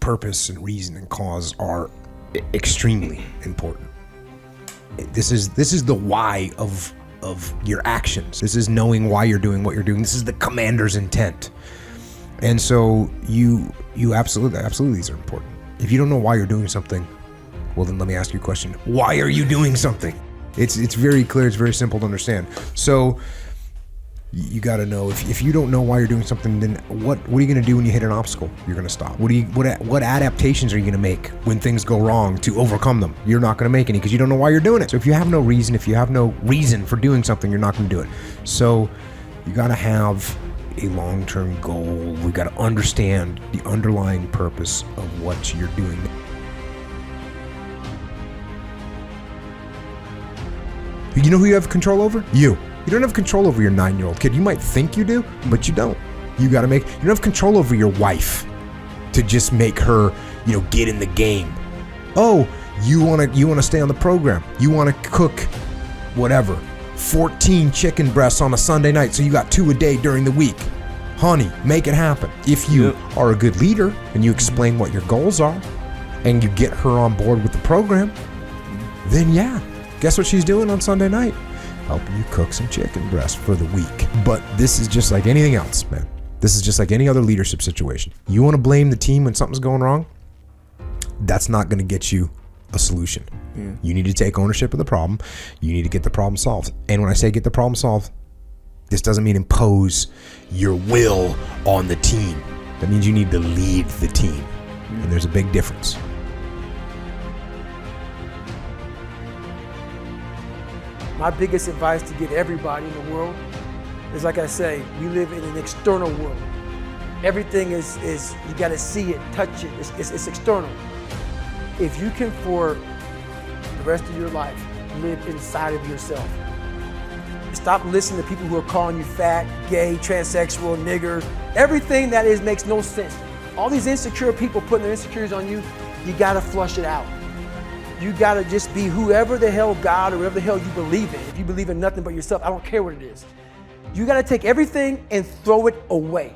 purpose and reason and cause are extremely important. This is the why of your actions. This is knowing why you're doing what you're doing. This is the commander's intent. And so you absolutely these are important. If you don't know why you're doing something, well then let me ask you a question. Why are you doing something? It's very clear, it's very simple to understand. So you got to know, if you don't know why you're doing something, then what are you going to do when you hit an obstacle? You're going to stop. What adaptations are you going to make when things go wrong to overcome them? You're not going to make any because you don't know why you're doing it. So if you have no reason for doing something, you're not going to do it. So you got to have a long-term goal. We got to understand the underlying purpose of what you're doing. You know who you have control over? You. You don't have control over your 9-year-old kid. You might think you do, but you don't. You don't have control over your wife to just make her, get in the game. Oh, you want to stay on the program. You want to cook whatever, 14 chicken breasts on a Sunday night, so you got 2 a day during the week. Honey, make it happen. If you are a good leader and you explain what your goals are and you get her on board with the program, then yeah, guess what she's doing on Sunday night? Helping you cook some chicken breast for the week. But this is just like anything else, man. This is just like any other leadership situation. You want to blame the team when something's going wrong? That's not going to get you a solution. Yeah. You need to take ownership of the problem. You need to get the problem solved. And when I say get the problem solved, this doesn't mean impose your will on the team. That means you need to lead the team. And there's a big difference. My biggest advice to give everybody in the world is, like I say, we live in an external world. Everything is you got to see it, touch it. It's external. If you can, for the rest of your life, live inside of yourself. Stop listening to people who are calling you fat, gay, transsexual, nigger. Everything that is makes no sense. All these insecure people putting their insecurities on you, you got to flush it out. You gotta just be whoever the hell God or whatever the hell you believe in. If you believe in nothing but yourself, I don't care what it is. You gotta take everything and throw it away.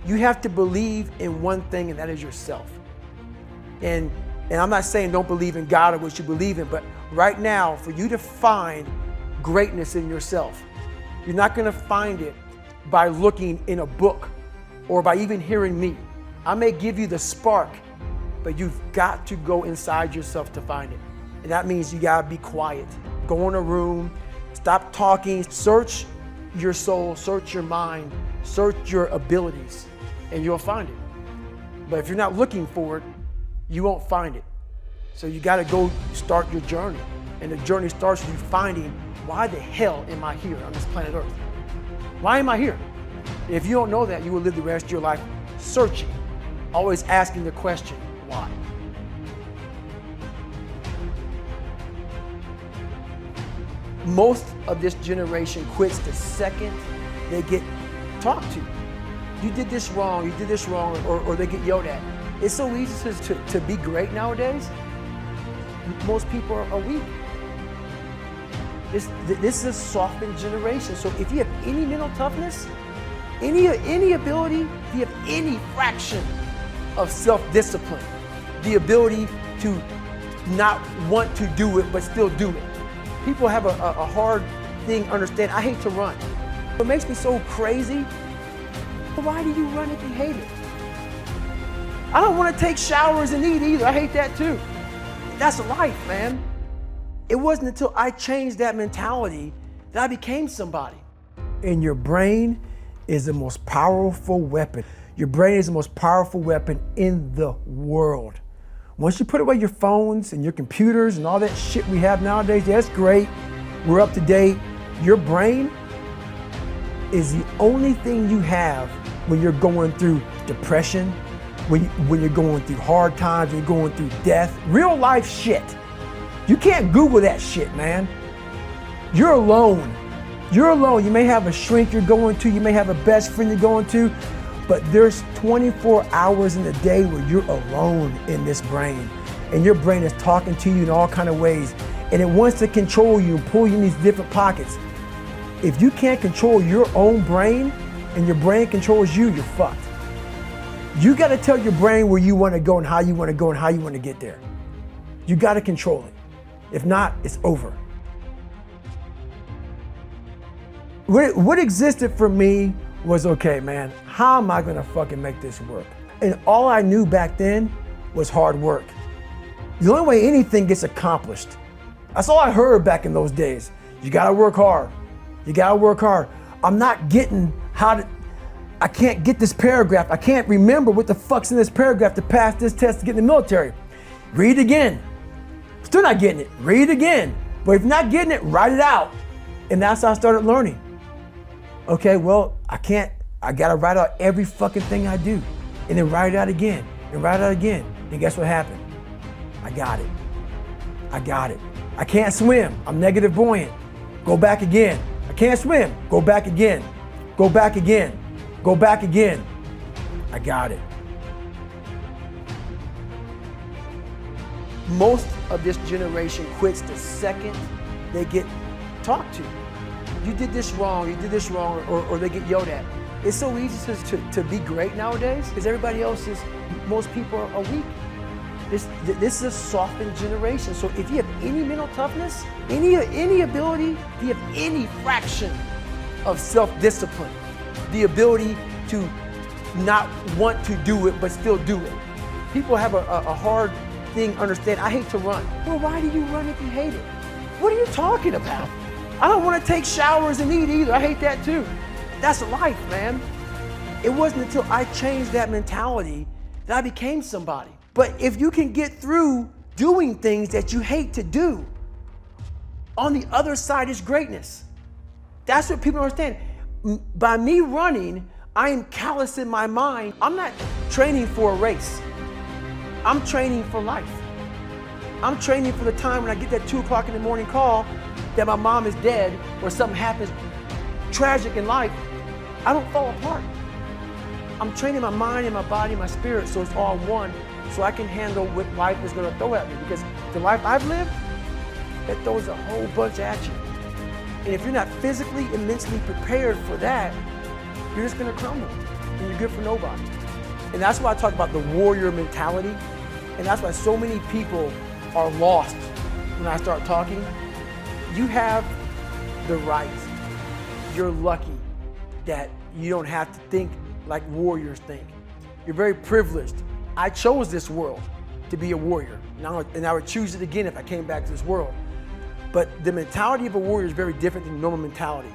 You have to believe in one thing, and that is yourself. And I'm not saying don't believe in God or what you believe in, but right now, for you to find greatness in yourself, you're not gonna find it by looking in a book or by even hearing me. I may give you the spark, but you've got to go inside yourself to find it. And that means you gotta be quiet. Go in a room, stop talking, search your soul, search your mind, search your abilities, and you'll find it. But if you're not looking for it, you won't find it. So you gotta go start your journey. And the journey starts with you finding, why the hell am I here on this planet Earth? Why am I here? If you don't know that, you will live the rest of your life searching, always asking the question, why? Most of this generation quits the second they get talked to. You did this wrong, or they get yelled at. It's so easy to be great nowadays. Most people are weak. This is a softened generation. So if you have any mental toughness, any ability, if you have any fraction of self-discipline, the ability to not want to do it but still do it. People have a hard thing understand. I hate to run. What makes me so crazy, why do you run if you hate it? I don't want to take showers and eat either. I hate that too. That's life, man. It wasn't until I changed that mentality that I became somebody. And your brain is the most powerful weapon. Your brain is the most powerful weapon in the world. Once you put away your phones and your computers and all that shit we have nowadays, that's great. We're up to date. Your brain is the only thing you have when you're going through depression, when you're going through hard times, when you're going through death, real life shit. You can't Google that shit, man. You're alone. You're alone. You may have a shrink you're going to, you may have a best friend you're going to, but there's 24 hours in the day where you're alone in this brain. And your brain is talking to you in all kinds of ways. And it wants to control you and pull you in these different pockets. If you can't control your own brain and your brain controls you, you're fucked. You got to tell your brain where you want to go and how you want to go and how you want to get there. You got to control it. If not, it's over. What existed for me was, okay, man, how am I going to fucking make this work? And all I knew back then was hard work. The only way anything gets accomplished. That's all I heard back in those days. You got to work hard. You got to work hard. I'm not getting I can't get this paragraph. I can't remember what the fuck's in this paragraph to pass this test to get in the military. Read again. Still not getting it. Read again. But if you're not getting it, write it out. And that's how I started learning. Okay, well, I gotta write out every fucking thing I do. And then write it out again. And write it out again. And guess what happened? I got it. I got it. I can't swim. I'm negative buoyant. Go back again. I can't swim. Go back again. Go back again. Go back again. I got it. Most of this generation quits the second they get talked to. You did this wrong, you did this wrong, or they get yelled at. It's so easy to be great nowadays because most people are weak. This is a softened generation. So if you have any mental toughness, any ability, if you have any fraction of self-discipline, the ability to not want to do it but still do it. People have a hard thing understand. I hate to run. Well, why do you run if you hate it? What are you talking about? I don't want to take showers and eat either. I hate that too. That's life, man. It wasn't until I changed that mentality that I became somebody. But if you can get through doing things that you hate to do, on the other side is greatness. That's what people don't understand. By me running, I am callous in my mind. I'm not training for a race. I'm training for life. I'm training for the time when I get that 2 o'clock in the morning call that my mom is dead or something happens tragic in life. I don't fall apart. I'm training my mind and my body and my spirit so it's all one, so I can handle what life is going to throw at me. Because the life I've lived, it throws a whole bunch at you. And if you're not physically and mentally prepared for that, you're just going to crumble and you're good for nobody. And that's why I talk about the warrior mentality. And that's why so many people are lost when I start talking. You have the right. You're lucky that you don't have to think like warriors think. You're very privileged. I chose this world to be a warrior. And I would choose it again if I came back to this world. But the mentality of a warrior is very different than normal mentality.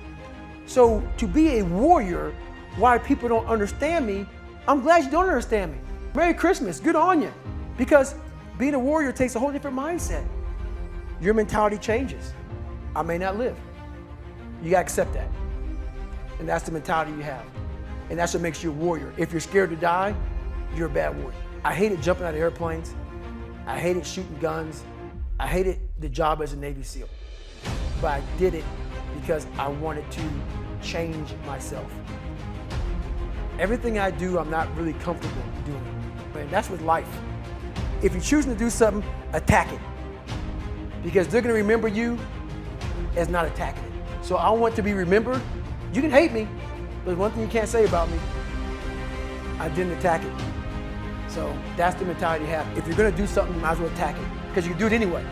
So to be a warrior, why people don't understand me, I'm glad you don't understand me. Merry Christmas, good on you. Because being a warrior takes a whole different mindset. Your mentality changes. I may not live. You gotta accept that. And that's the mentality you have. And that's what makes you a warrior. If you're scared to die, you're a bad warrior. I hated jumping out of airplanes. I hated shooting guns. I hated the job as a Navy SEAL. But I did it because I wanted to change myself. Everything I do, I'm not really comfortable doing. And that's with life. If you're choosing to do something, attack it. Because they're gonna remember you as not attacking it. So I want to be remembered. You can hate me, but one thing you can't say about me, I didn't attack it. So that's the mentality you have. If you're gonna do something, you might as well attack it, because you can do it anyway.